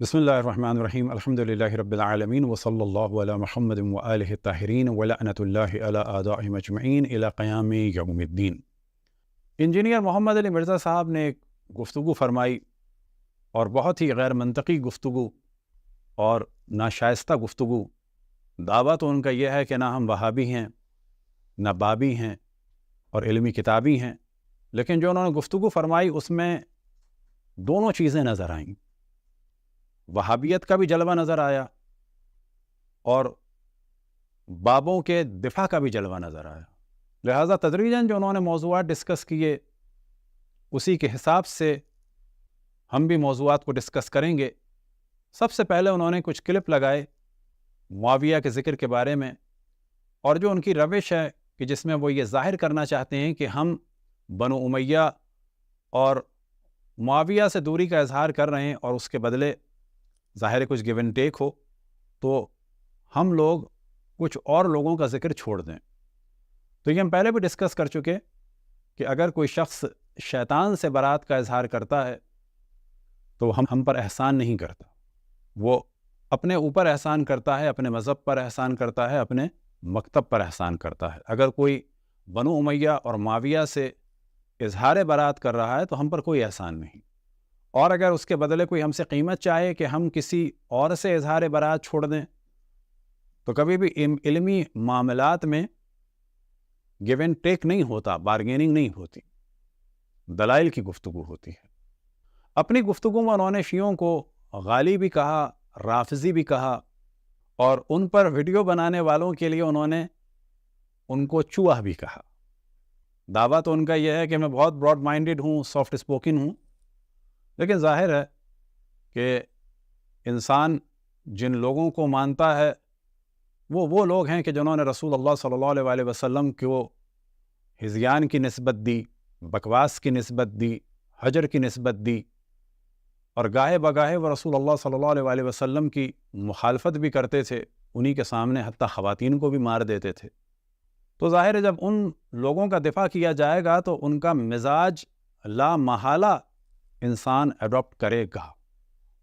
بسم اللہ الرحمن الرحیم الحمدللہ رب العالمین وصلی اللہ علی محمد وآلہ الطاہرین ولعنۃ اللہ علی اعدائہم اجمعین الی قیام یوم الدین۔ انجینئر محمد علی مرزا صاحب نے ایک گفتگو فرمائی اور بہت ہی غیر منطقی گفتگو اور ناشائستہ گفتگو۔ دعویٰ تو ان کا یہ ہے کہ نہ ہم وہابی ہیں، نہ بابی ہیں اور علمی کتابی ہیں، لیکن جو انہوں نے گفتگو فرمائی اس میں دونوں چیزیں نظر آئیں۔ وہابیت کا بھی جلوہ نظر آیا اور بابوں کے دفاع کا بھی جلوہ نظر آیا۔ لہٰذا تدریجاً جو انہوں نے موضوعات ڈسکس کیے اسی کے حساب سے ہم بھی موضوعات کو ڈسکس کریں گے۔ سب سے پہلے انہوں نے کچھ کلپ لگائے معاویہ کے ذکر کے بارے میں، اور جو ان کی روش ہے کہ جس میں وہ یہ ظاہر کرنا چاہتے ہیں کہ ہم بنو امیہ اور معاویہ سے دوری کا اظہار کر رہے ہیں اور اس کے بدلے ظاہر کچھ گیو اینڈ ٹیک ہو تو ہم لوگ کچھ اور لوگوں کا ذکر چھوڑ دیں۔ تو یہ ہم پہلے بھی ڈسکس کر چکے کہ اگر کوئی شخص شیطان سے برات کا اظہار کرتا ہے تو ہم پر احسان نہیں کرتا، وہ اپنے اوپر احسان کرتا ہے، اپنے مذہب پر احسان کرتا ہے، اپنے مکتب پر احسان کرتا ہے۔ اگر کوئی بنو امیہ اور معاویہ سے اظہار برات کر رہا ہے تو ہم پر کوئی احسان نہیں، اور اگر اس کے بدلے کوئی ہم سے قیمت چاہے کہ ہم کسی اور سے اظہار برات چھوڑ دیں تو کبھی بھی علمی معاملات میں گیو اینڈ ٹیک نہیں ہوتا، بارگیننگ نہیں ہوتی، دلائل کی گفتگو ہوتی ہے۔ اپنی گفتگو میں انہوں نے شیعوں کو غالی بھی کہا، رافضی بھی کہا، اور ان پر ویڈیو بنانے والوں کے لیے انہوں نے ان کو چوہا بھی کہا۔ دعویٰ تو ان کا یہ ہے کہ میں بہت براڈ مائنڈڈ ہوں، سافٹ اسپوکن ہوں، لیکن ظاہر ہے کہ انسان جن لوگوں کو مانتا ہے وہ لوگ ہیں کہ جنہوں نے رسول اللہ صلی اللہ علیہ وسلم کو ہذیان کی نسبت دی، بکواس کی نسبت دی، حجر کی نسبت دی، اور گاہے بگاہے وہ رسول اللہ صلی اللہ علیہ وسلم کی مخالفت بھی کرتے تھے، انہی کے سامنے حتیٰ خواتین کو بھی مار دیتے تھے۔ تو ظاہر ہے جب ان لوگوں کا دفاع کیا جائے گا تو ان کا مزاج لا محالہ انسان اڈاپٹ کرے گا۔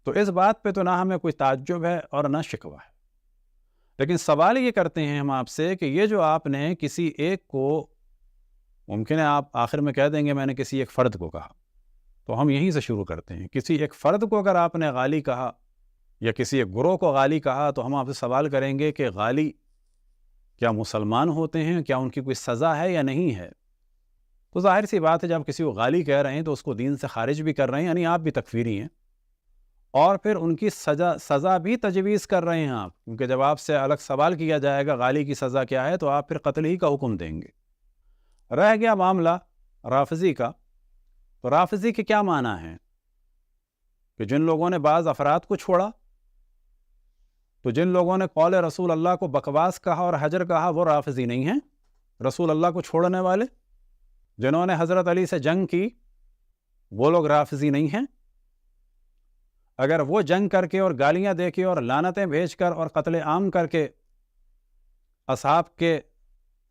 تو اس بات پہ تو نہ ہمیں کوئی تعجب ہے اور نہ شکوہ ہے، لیکن سوال یہ کرتے ہیں ہم آپ سے کہ یہ جو آپ نے کسی ایک کو، ممکن ہے آپ آخر میں کہہ دیں گے میں نے کسی ایک فرد کو کہا، تو ہم یہیں سے شروع کرتے ہیں۔ کسی ایک فرد کو اگر آپ نے غالی کہا یا کسی ایک گروہ کو غالی کہا تو ہم آپ سے سوال کریں گے کہ غالی کیا مسلمان ہوتے ہیں؟ کیا ان کی کوئی سزا ہے یا نہیں ہے؟ تو ظاہر سی بات ہے جب کسی کو غالی کہہ رہے ہیں تو اس کو دین سے خارج بھی کر رہے ہیں، یعنی آپ بھی تکفیری ہیں، اور پھر ان کی سزا بھی تجویز کر رہے ہیں آپ، کیونکہ جب آپ سے الگ سوال کیا جائے گا غالی کی سزا کیا ہے تو آپ پھر قتل ہی کا حکم دیں گے۔ رہ گیا معاملہ رافضی کا، تو رافضی کے کیا معنی ہیں؟ کہ جن لوگوں نے بعض افراد کو چھوڑا، تو جن لوگوں نے قول رسول اللہ کو بکواس کہا اور حجر کہا وہ رافضی نہیں ہیں۔ رسول اللہ کو چھوڑنے والے جنہوں نے حضرت علی سے جنگ کی وہ لوگ رافضی نہیں ہیں۔ اگر وہ جنگ کر کے اور گالیاں دے کے اور لعنتیں بھیج کر اور قتل عام کر کے اصحاب کے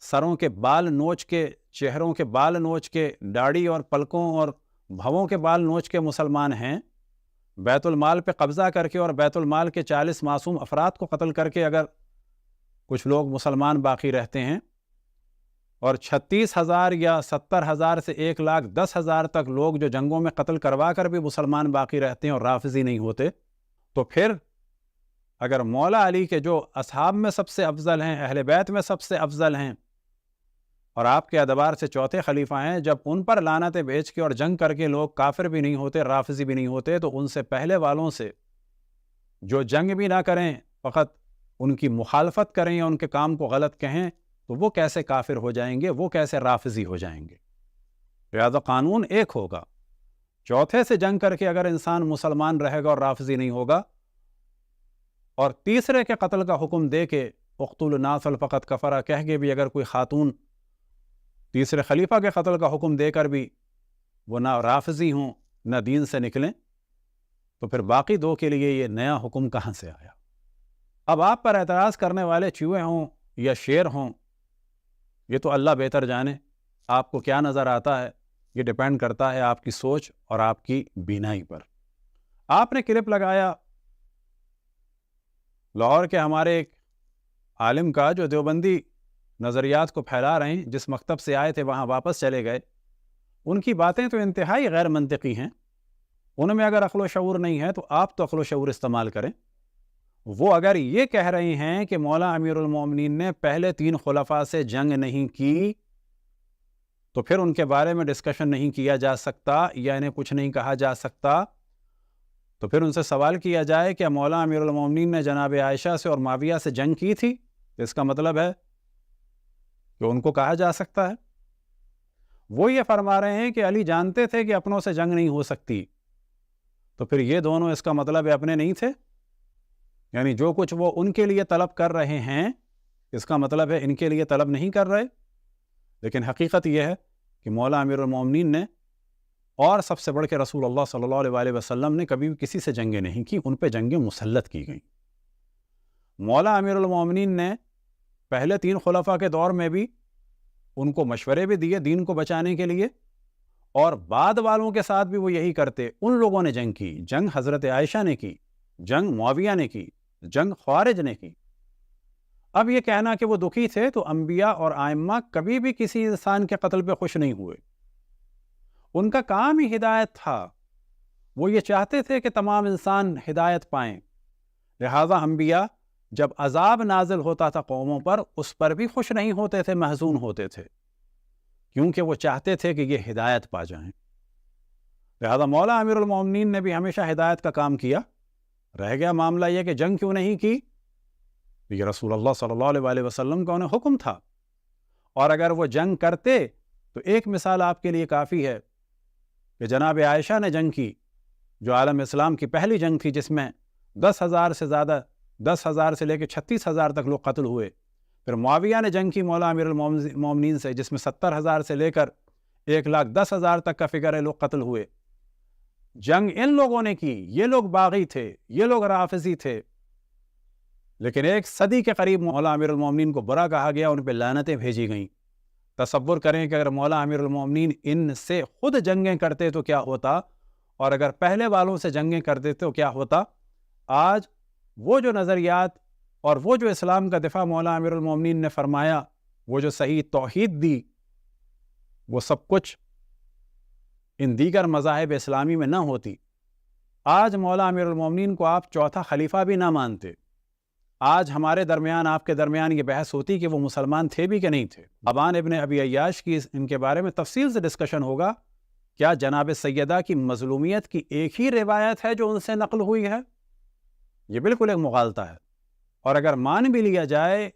سروں کے بال نوچ کے، چہروں کے بال نوچ کے، داڑھی اور پلکوں اور بھووں کے بال نوچ کے مسلمان ہیں، بیت المال پہ قبضہ کر کے اور بیت المال کے 40 معصوم افراد کو قتل کر کے اگر کچھ لوگ مسلمان باقی رہتے ہیں، اور 36,000 یا 70,000 سے 1,10,000 تک لوگ جو جنگوں میں قتل کروا کر بھی مسلمان باقی رہتے ہیں اور رافضی نہیں ہوتے، تو پھر اگر مولا علی کے جو اصحاب میں سب سے افضل ہیں، اہل بیت میں سب سے افضل ہیں، اور آپ کے اعتبار سے چوتھے خلیفہ ہیں، جب ان پر لعنتیں بھیج کے اور جنگ کر کے لوگ کافر بھی نہیں ہوتے، رافضی بھی نہیں ہوتے، تو ان سے پہلے والوں سے جو جنگ بھی نہ کریں، فقط ان کی مخالفت کریں یا ان کے کام کو غلط کہیں، تو وہ کیسے کافر ہو جائیں گے، وہ کیسے رافضی ہو جائیں گے؟ لہذا قانون ایک ہوگا۔ چوتھے سے جنگ کر کے اگر انسان مسلمان رہے گا اور رافضی نہیں ہوگا، اور تیسرے کے قتل کا حکم دے کے اقتلوا الناس فقد کفر کہہ کے بھی اگر کوئی خاتون تیسرے خلیفہ کے قتل کا حکم دے کر بھی وہ نہ رافضی ہوں نہ دین سے نکلیں، تو پھر باقی دو کے لیے یہ نیا حکم کہاں سے آیا؟ اب آپ پر اعتراض کرنے والے چوہے ہوں یا شیر ہوں، یہ تو اللہ بہتر جانے، آپ کو کیا نظر آتا ہے، یہ ڈیپینڈ کرتا ہے آپ کی سوچ اور آپ کی بینائی پر۔ آپ نے کلپ لگایا لاہور کے ہمارے ایک عالم کا جو دیوبندی نظریات کو پھیلا رہے ہیں، جس مکتب سے آئے تھے وہاں واپس چلے گئے، ان کی باتیں تو انتہائی غیر منطقی ہیں. ان میں اگر عقل و شعور نہیں ہے تو آپ تو عقل و شعور استعمال کریں. وہ اگر یہ کہہ رہے ہیں کہ مولا امیر المومنین نے پہلے 3 خلفاء سے جنگ نہیں کی تو پھر ان کے بارے میں ڈسکشن نہیں کیا جا سکتا یا انہیں کچھ نہیں کہا جا سکتا. تو پھر ان سے سوال کیا جائے کہ مولا امیر المومنین نے جناب عائشہ سے اور معاویہ سے جنگ کی تھی، تو اس کا مطلب ہے کہ ان کو کہا جا سکتا ہے. وہ یہ فرما رہے ہیں کہ علی جانتے تھے کہ اپنوں سے جنگ نہیں ہو سکتی، تو پھر یہ دونوں اس کا مطلب ہے اپنے نہیں تھے. یعنی جو کچھ وہ ان کے لیے طلب کر رہے ہیں اس کا مطلب ہے ان کے لیے طلب نہیں کر رہے. لیکن حقیقت یہ ہے کہ مولا امیر المومنین نے اور سب سے بڑھ کے رسول اللہ صلی اللہ علیہ وآلہ وسلم نے کبھی بھی کسی سے جنگیں نہیں کی، ان پہ جنگیں مسلط کی گئیں. مولا امیر المومنین نے پہلے 3 خلفاء کے دور میں بھی ان کو مشورے بھی دیے دین کو بچانے کے لیے، اور بعد والوں کے ساتھ بھی وہ یہی کرتے. ان لوگوں نے جنگ کی، جنگ حضرت عائشہ نے کی، جنگ معاویہ نے کی، جنگ خوارج نے کی. اب یہ کہنا کہ وہ دکھی تھے، تو انبیاء اور ائمہ کبھی بھی کسی انسان کے قتل پہ خوش نہیں ہوئے. ان کا کام ہی ہدایت تھا. وہ یہ چاہتے تھے کہ تمام انسان ہدایت پائیں. لہذا انبیاء جب عذاب نازل ہوتا تھا قوموں پر، اس پر بھی خوش نہیں ہوتے تھے، محزون ہوتے تھے، کیونکہ وہ چاہتے تھے کہ یہ ہدایت پا جائیں. لہذا مولا امیر المومنین نے بھی ہمیشہ ہدایت کا کام کیا. رہ گیا معاملہ یہ کہ جنگ کیوں نہیں کی، یہ رسول اللہ صلی اللہ علیہ وآلہ وسلم کا انہیں حکم تھا. اور اگر وہ جنگ کرتے تو ایک مثال آپ کے لیے کافی ہے کہ جناب عائشہ نے جنگ کی، جو عالم اسلام کی پہلی جنگ تھی، جس میں 10,000 سے زیادہ، 10,000 سے لے کے 36,000 تک لوگ قتل ہوئے. پھر معاویہ نے جنگ کی مولا امیر المومنین سے، جس میں 70,000 سے لے کر 1,10,000 تک کا فگر ہے لوگ قتل ہوئے. جنگ ان لوگوں نے کی، یہ لوگ باغی تھے، یہ لوگ رافضی تھے. لیکن 1 صدی کے قریب مولا امیر المومنین کو برا کہا گیا، ان پہ لعنتیں بھیجی گئیں. تصور کریں کہ اگر مولا امیر المومنین ان سے خود جنگیں کرتے تو کیا ہوتا، اور اگر پہلے والوں سے جنگیں کرتے تو کیا ہوتا. آج وہ جو نظریات اور وہ جو اسلام کا دفاع مولا امیر المومنین نے فرمایا، وہ جو صحیح توحید دی، وہ سب کچھ ان دیگر مذاہب اسلامی میں نہ ہوتی. آج مولا امیر المومنین کو آپ چوتھا خلیفہ بھی نہ مانتے. آج ہمارے درمیان، آپ کے درمیان یہ بحث ہوتی کہ وہ مسلمان تھے بھی کہ نہیں تھے. ابان ابن ابی عیاش کی ان کے بارے میں تفصیل سے ڈسکشن ہوگا. کیا جناب سیدہ کی مظلومیت کی ایک ہی روایت ہے جو ان سے نقل ہوئی ہے؟ یہ بالکل ایک مغالطہ ہے. اور اگر مان بھی لیا جائے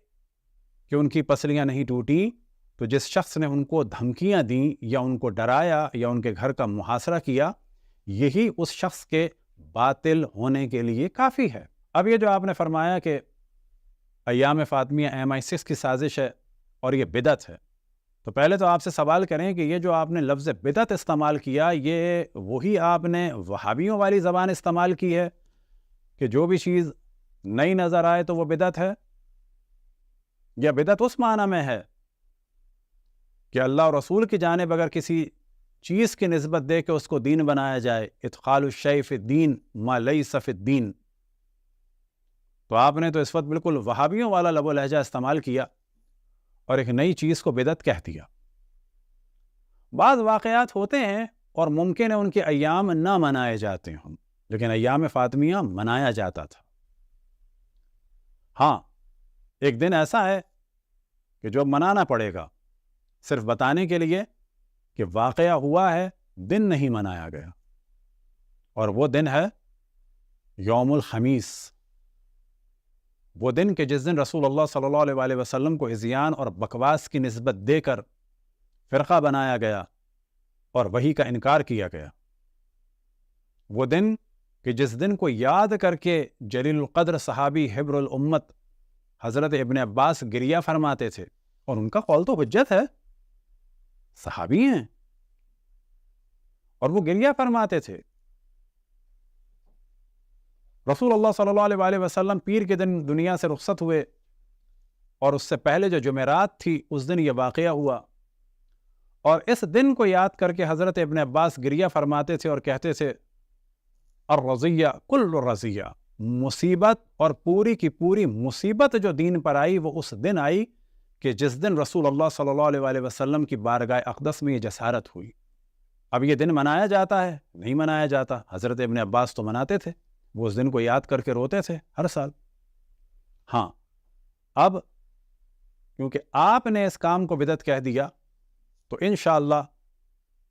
کہ ان کی پسلیاں نہیں ٹوٹی، تو جس شخص نے ان کو دھمکیاں دیں یا ان کو ڈرایا یا ان کے گھر کا محاصرہ کیا، یہی اس شخص کے باطل ہونے کے لیے کافی ہے. اب یہ جو آپ نے فرمایا کہ ایام فاطمیہ MI6 کی سازش ہے اور یہ بدعت ہے، تو پہلے تو آپ سے سوال کریں کہ یہ جو آپ نے لفظ بدعت استعمال کیا، یہ وہی آپ نے وہابیوں والی زبان استعمال کی ہے کہ جو بھی چیز نئی نظر آئے تو وہ بدعت ہے؟ یا بدعت اس معنی میں ہے کہ اللہ اور رسول کی جانب اگر کسی چیز کی نسبت دے کے اس کو دین بنایا جائے، ادخال الشیء فی الدین ما لیس فی الدین، تو آپ نے تو اس وقت بالکل وہابیوں والا لب و لہجہ استعمال کیا اور ایک نئی چیز کو بدعت کہہ دیا. بعض واقعات ہوتے ہیں اور ممکن ہے ان کے ایام نہ منائے جاتے ہوں، لیکن ایام فاطمیہ منایا جاتا تھا. ہاں، ایک دن ایسا ہے کہ جو منانا پڑے گا، صرف بتانے کے لیے کہ واقعہ ہوا ہے، دن نہیں منایا گیا. اور وہ دن ہے یوم الخمیس. وہ دن کہ جس دن رسول اللہ صلی اللہ علیہ وآلہ وسلم کو عصیان اور بکواس کی نسبت دے کر فرقہ بنایا گیا اور وحی کا انکار کیا گیا. وہ دن کہ جس دن کو یاد کر کے جلیل القدر صحابی حبر الامت حضرت ابن عباس گریہ فرماتے تھے، اور ان کا قول تو حجت ہے، صحابی ہیں، اور وہ گریہ فرماتے تھے. رسول اللہ صلی اللہ علیہ وآلہ وسلم پیر کے دن دنیا سے رخصت ہوئے، اور اس سے پہلے جو جمعرات تھی اس دن یہ واقعہ ہوا. اور اس دن کو یاد کر کے حضرت ابن عباس گریہ فرماتے تھے اور کہتے تھے الرضیہ کل الرضیہ، مصیبت اور پوری کی پوری مصیبت جو دین پر آئی وہ اس دن آئی کہ جس دن رسول اللہ صلی اللہ علیہ وآلہ وسلم کی بارگاہ اقدس میں یہ جسارت ہوئی۔ اب یہ دن منایا جاتا ہے؟ نہیں منایا جاتا۔ حضرت ابن عباس تو مناتے تھے، وہ اس دن کو یاد کر کے روتے تھے ہر سال۔ ہاں، اب کیونکہ آپ نے اس کام کو بدعت کہہ دیا تو انشاءاللہ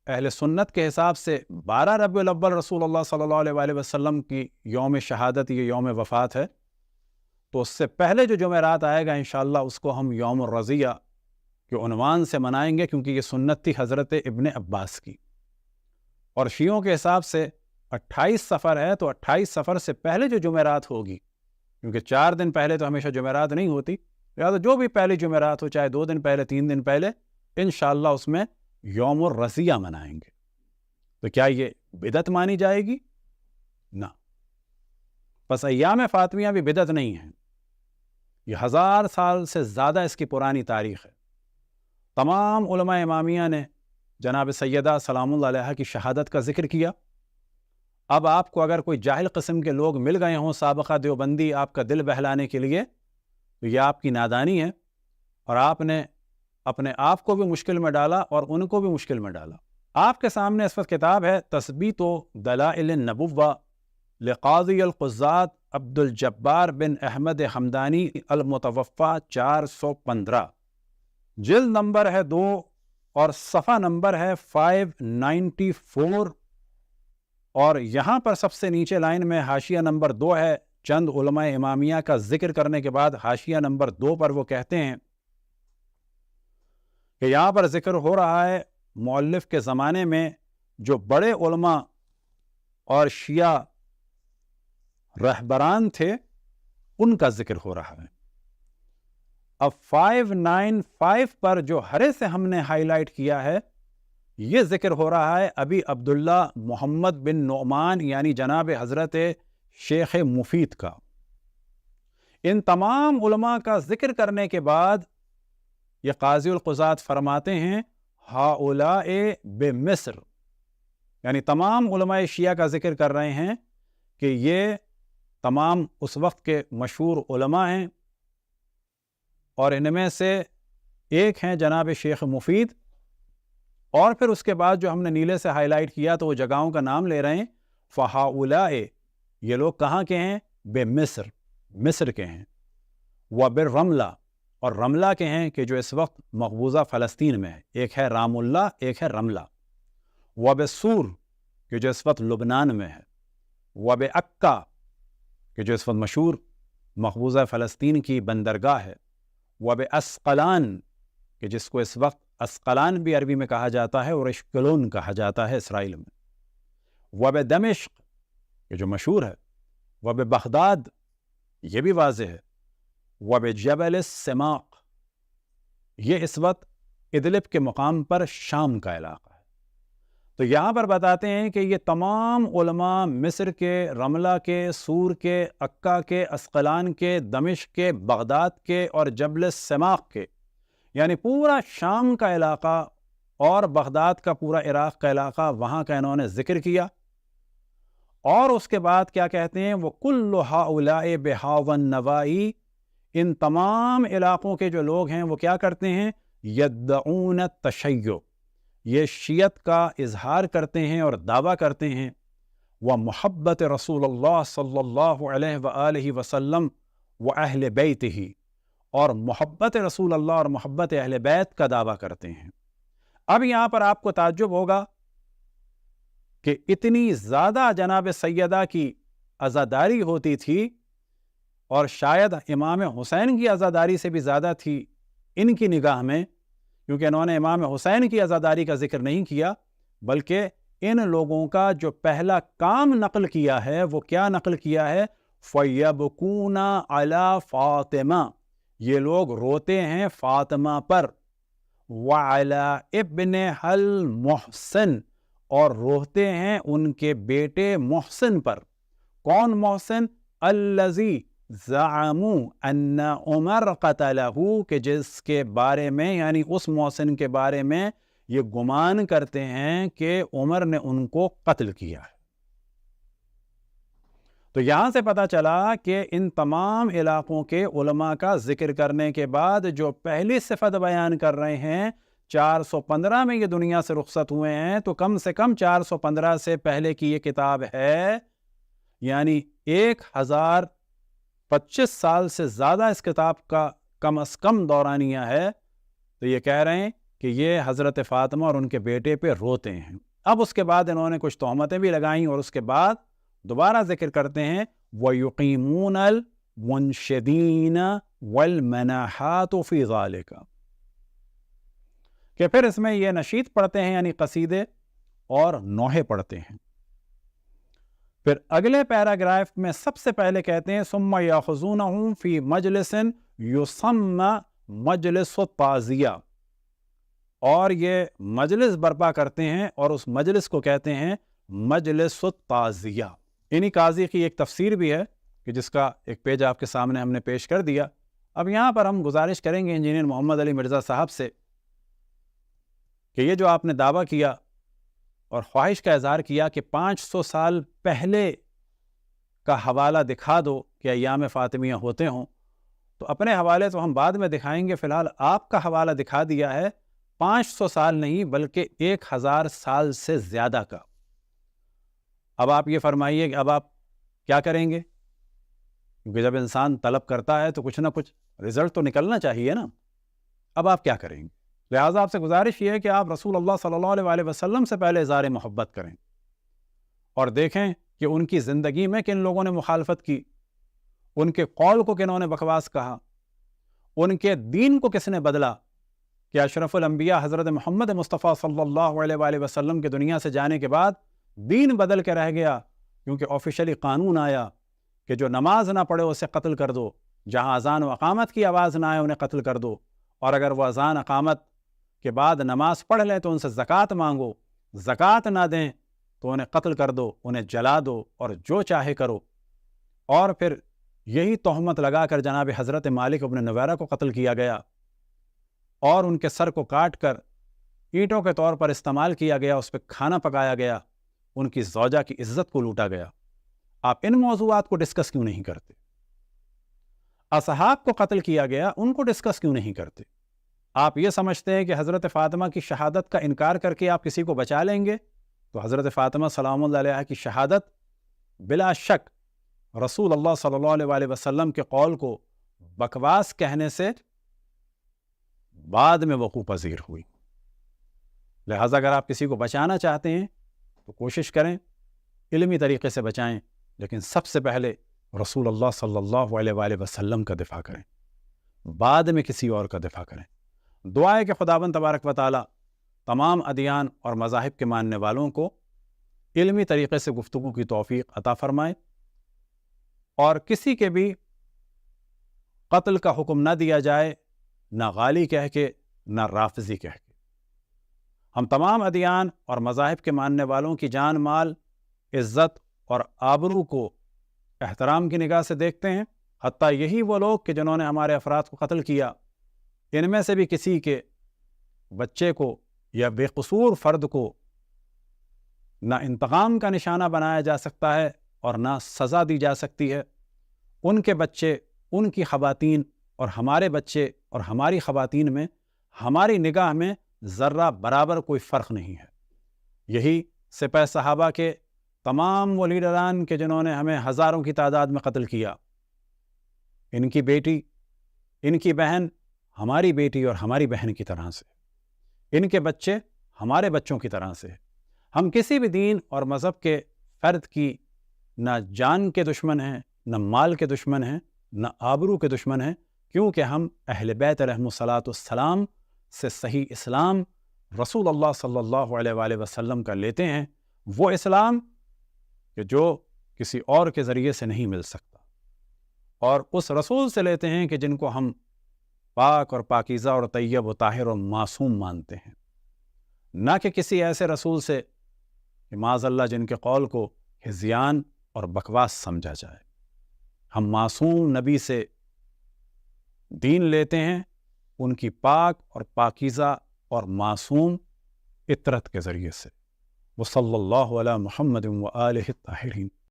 اہل سنت کے حساب سے 12 ربیع الاول رسول اللہ صلی اللہ علیہ وآلہ وسلم کی یوم شہادت، یہ یوم وفات ہے، تو اس سے پہلے جو جمعرات آئے گا انشاءاللہ اس کو ہم یوم الرضیہ کے عنوان سے منائیں گے، کیونکہ یہ سنت تھی حضرت ابن عباس کی۔ اور شیعوں کے حساب سے 28 سفر ہے، تو 28 سفر سے پہلے جو جمعرات ہوگی، کیونکہ 4 دن پہلے تو ہمیشہ جمعرات نہیں ہوتی، لہٰذا جو بھی پہلی جمعرات ہو، چاہے 2 دن پہلے 3 دن پہلے، انشاءاللہ اس میں یوم الرضیہ منائیں گے۔ تو کیا یہ بدعت مانی جائے گی؟ نہ۔ بس ایام فاطمیہ بھی بدعت نہیں ہے، یہ 1000 سال سے زیادہ اس کی پرانی تاریخ ہے۔ تمام علماء امامیہ نے جناب سیدہ سلام اللہ علیہا کی شہادت کا ذکر کیا۔ اب آپ کو اگر کوئی جاہل قسم کے لوگ مل گئے ہوں سابقہ دیوبندی آپ کا دل بہلانے کے لیے، تو یہ آپ کی نادانی ہے، اور آپ نے اپنے آپ کو بھی مشکل میں ڈالا اور ان کو بھی مشکل میں ڈالا۔ آپ کے سامنے اس وقت کتاب ہے تثبیت دلائل النبوہ لقاضی القضات عبد الجبار بن احمد حمدانی المتوفى 415، جلد نمبر ہے 2 اور صفحہ نمبر ہے 594، اور یہاں پر سب سے نیچے لائن میں حاشیہ نمبر 2 ہے۔ چند علماء امامیہ کا ذکر کرنے کے بعد حاشیہ نمبر 2 پر وہ کہتے ہیں کہ یہاں پر ذکر ہو رہا ہے مؤلف کے زمانے میں جو بڑے علماء اور شیعہ رہبران تھے ان کا ذکر ہو رہا ہے۔ اب 595 پر جو ہرے سے ہم نے ہائی لائٹ کیا ہے، یہ ذکر ہو رہا ہے ابھی عبداللہ محمد بن نعمان یعنی جناب حضرت شیخ مفید کا۔ ان تمام علماء کا ذکر کرنے کے بعد یہ قاضی القضات فرماتے ہیں ہؤلاء بمصر، یعنی تمام علماء شیعہ کا ذکر کر رہے ہیں کہ یہ تمام اس وقت کے مشہور علماء ہیں، اور ان میں سے ایک ہیں جناب شیخ مفید، اور پھر اس کے بعد جو ہم نے نیلے سے ہائی لائٹ کیا تو وہ جگہوں کا نام لے رہے ہیں۔ فہؤلاء، یہ لوگ کہاں کے ہیں؟ بمصر، مصر کے ہیں، وبالرملہ، اور رملہ کے ہیں کہ جو اس وقت مقبوضہ فلسطین میں ہے، ایک ہے رام اللہ، ایک ہے رملہ، وبالسور کہ جو اس وقت لبنان میں ہے، وبعکا کہ جو اس وقت مشہور مقبوضہ فلسطین کی بندرگاہ ہے، وباسقلان کہ جس کو اس وقت اسقلان بھی عربی میں کہا جاتا ہے اور اشکلون کہا جاتا ہے اسرائیل میں، وبدمشق کہ جو مشہور ہے، وببغداد یہ بھی واضح ہے، وبجبل السماق یہ اس وقت ادلب کے مقام پر شام کا علاقہ ہے۔ تو یہاں پر بتاتے ہیں کہ یہ تمام علماء مصر کے، رملہ کے، سور کے، عکا کے، اسقلان کے، دمشق کے، بغداد کے اور جبل السماق کے، یعنی پورا شام کا علاقہ اور بغداد کا پورا عراق کا علاقہ، وہاں کا انہوں نے ذکر کیا۔ اور اس کے بعد کیا کہتے ہیں؟ وَكُلُّ هَؤُلَاءِ بِهَاوَى النَّوَائِي، ان تمام علاقوں کے جو لوگ ہیں وہ کیا کرتے ہیں؟ يَدَّعُونَ التَّشَيُّعَ، یہ شیعت کا اظہار کرتے ہیں اور دعویٰ کرتے ہیں، وَمُحَبَّتِ رسول اللہ صلی اللہ علیہ وآلہ وسلم وَأَهْلِ بَيْتِهِ، اور محبت رسول اللہ اور محبت اہل بیت کا دعویٰ کرتے ہیں۔ اب یہاں پر آپ کو تعجب ہوگا کہ اتنی زیادہ جناب سیدہ کی عزاداری ہوتی تھی، اور شاید امام حسین کی عزاداری سے بھی زیادہ تھی ان کی نگاہ میں، کیونکہ انہوں نے امام حسین کی عزاداری کا ذکر نہیں کیا، بلکہ ان لوگوں کا جو پہلا کام نقل کیا ہے وہ کیا نقل کیا ہے؟ فَيَبْكُونَ عَلَى فاطمہ، یہ لوگ روتے ہیں فاطمہ پر، وَعَلَى ابْنِهَا الْمُحْسِنِ، اور روتے ہیں ان کے بیٹے محسن پر۔ کون محسن؟ الذی زعموا ان عمر قتلہ، کہ جس کے بارے میں یعنی اس محسن کے بارے میں یہ گمان کرتے ہیں کہ عمر نے ان کو قتل کیا ہے۔ تو یہاں سے پتہ چلا کہ ان تمام علاقوں کے علماء کا ذکر کرنے کے بعد جو پہلی صفت بیان کر رہے ہیں 415 میں یہ دنیا سے رخصت ہوئے ہیں، تو کم سے کم 415 سے پہلے کی یہ کتاب ہے، یعنی 1025 سال سے زیادہ اس کتاب کا کم از کم دورانیہ ہے۔ تو یہ کہہ رہے ہیں کہ یہ حضرت فاطمہ اور ان کے بیٹے پہ روتے ہیں۔ اب اس کے بعد انہوں نے کچھ تہمتیں بھی لگائیں، اور اس کے بعد دوبارہ ذکر کرتے ہیں وَيُقِيمُونَ الْمُنشِدِينَ وَالْمَنَاحَاتُ فِي ذَلِكَ، کہ پھر اس میں یہ نشید پڑھتے ہیں، یعنی قصیدے اور نوحے پڑھتے ہیں۔ پھر اگلے پیراگراف میں سب سے پہلے کہتے ہیں ثُمَّ يَأْخُذُونَهُمْ فِي مَجْلِسٍ يُسَمَّى مجلس التعزیہ، اور یہ مجلس برپا کرتے ہیں اور اس مجلس کو کہتے ہیں مجلس التعزیہ۔ انہی قاضی کی ایک تفسیر بھی ہے کہ جس کا ایک پیج آپ کے سامنے ہم نے پیش کر دیا۔ اب یہاں پر ہم گزارش کریں گے انجینئر محمد علی مرزا صاحب سے کہ یہ جو آپ نے دعویٰ کیا اور خواہش کا اظہار کیا کہ 500 سال پہلے کا حوالہ دکھا دو کہ ایام فاطمیہ ہوتے ہوں، تو اپنے حوالے تو ہم بعد میں دکھائیں گے، فی الحال آپ کا حوالہ دکھا دیا ہے 500 سال نہیں بلکہ 1000 سال سے زیادہ کا۔ اب آپ یہ فرمائیے کہ اب آپ کیا کریں گے؟ کیونکہ جب انسان طلب کرتا ہے تو کچھ نہ کچھ رزلٹ تو نکلنا چاہیے نا۔ اب آپ کیا کریں گے؟ لہٰذا آپ سے گزارش یہ ہے کہ آپ رسول اللہ صلی اللہ علیہ وسلم سے پہلے اظہار محبت کریں اور دیکھیں کہ ان کی زندگی میں کن لوگوں نے مخالفت کی، ان کے قول کو کنہوں نے بکواس کہا، ان کے دین کو کس نے بدلا، کہ اشرف الانبیاء حضرت محمد مصطفیٰ صلی اللہ علیہ وآلہ وسلم کے دنیا سے جانے کے بعد دین بدل کے رہ گیا، کیونکہ آفیشلی قانون آیا کہ جو نماز نہ پڑھے اسے قتل کر دو، جہاں اذان و اقامت کی آواز نہ آئے انہیں قتل کر دو، اور اگر وہ اذان اقامت کے بعد نماز پڑھ لیں تو ان سے زکوٰۃ مانگو، زکوٰۃ نہ دیں تو انہیں قتل کر دو، انہیں جلا دو اور جو چاہے کرو۔ اور پھر یہی تہمت لگا کر جناب حضرت مالک ابن نویرہ کو قتل کیا گیا اور ان کے سر کو کاٹ کر اینٹوں کے طور پر استعمال کیا گیا، اس پہ کھانا پکایا گیا، ان کی زوجہ کی عزت کو لوٹا گیا۔ آپ ان موضوعات کو ڈسکس کیوں نہیں کرتے؟ اصحاب کو قتل کیا گیا، ان کو ڈسکس کیوں نہیں کرتے؟ آپ یہ سمجھتے ہیں کہ حضرت فاطمہ کی شہادت کا انکار کر کے آپ کسی کو بچا لیں گے؟ تو حضرت فاطمہ سلام اللہ علیہ کی شہادت بلا شک رسول اللہ صلی اللہ علیہ وآلہ وسلم کے قول کو بکواس کہنے سے بعد میں وقوع پذیر ہوئی۔ لہٰذا اگر آپ کسی کو بچانا چاہتے ہیں تو کوشش کریں علمی طریقے سے بچائیں، لیکن سب سے پہلے رسول اللہ صلی اللہ علیہ وآلہ وسلم کا دفاع کریں، بعد میں کسی اور کا دفاع کریں۔ دعا ہے کہ خداوند تبارک و تعالی تمام ادیان اور مذاہب کے ماننے والوں کو علمی طریقے سے گفتگو کی توفیق عطا فرمائے، اور کسی کے بھی قتل کا حکم نہ دیا جائے، نہ غالی کہہ کے نہ رافضی کہہ کے۔ ہم تمام ادیان اور مذاہب کے ماننے والوں کی جان، مال، عزت اور آبرو کو احترام کی نگاہ سے دیکھتے ہیں، حتیٰ یہی وہ لوگ کہ جنہوں نے ہمارے افراد کو قتل کیا، ان میں سے بھی کسی کے بچے کو یا بے قصور فرد کو نہ انتقام کا نشانہ بنایا جا سکتا ہے اور نہ سزا دی جا سکتی ہے۔ ان کے بچے، ان کی خواتین اور ہمارے بچے اور ہماری خواتین میں ہماری نگاہ میں ذرہ برابر کوئی فرق نہیں ہے۔ یہی سپہ صحابہ کے تمام وہ لیڈران کے جنہوں نے ہمیں ہزاروں کی تعداد میں قتل کیا، ان کی بیٹی، ان کی بہن ہماری بیٹی اور ہماری بہن کی طرح سے، ان کے بچے ہمارے بچوں کی طرح سے۔ ہم کسی بھی دین اور مذہب کے فرد کی نہ جان کے دشمن ہیں، نہ مال کے دشمن ہیں، نہ آبرو کے دشمن ہیں، کیونکہ ہم اہل بیت علیہم الصلاۃ والسلام سے صحیح اسلام رسول اللہ صلی اللہ علیہ وآلہ وسلم کا لیتے ہیں، وہ اسلام کہ جو کسی اور کے ذریعے سے نہیں مل سکتا، اور اس رسول سے لیتے ہیں کہ جن کو ہم پاک اور پاکیزہ اور طیب و طاہر اور معصوم مانتے ہیں، نہ کہ کسی ایسے رسول سے کہ معاذ اللہ جن کے قول کو ہذیان اور بکواس سمجھا جائے۔ ہم معصوم نبی سے دین لیتے ہیں، ان کی پاک اور پاکیزہ اور معصوم عطرت کے ذریعے سے۔ وصلی اللہ علی محمد و آلہ الطاہرین۔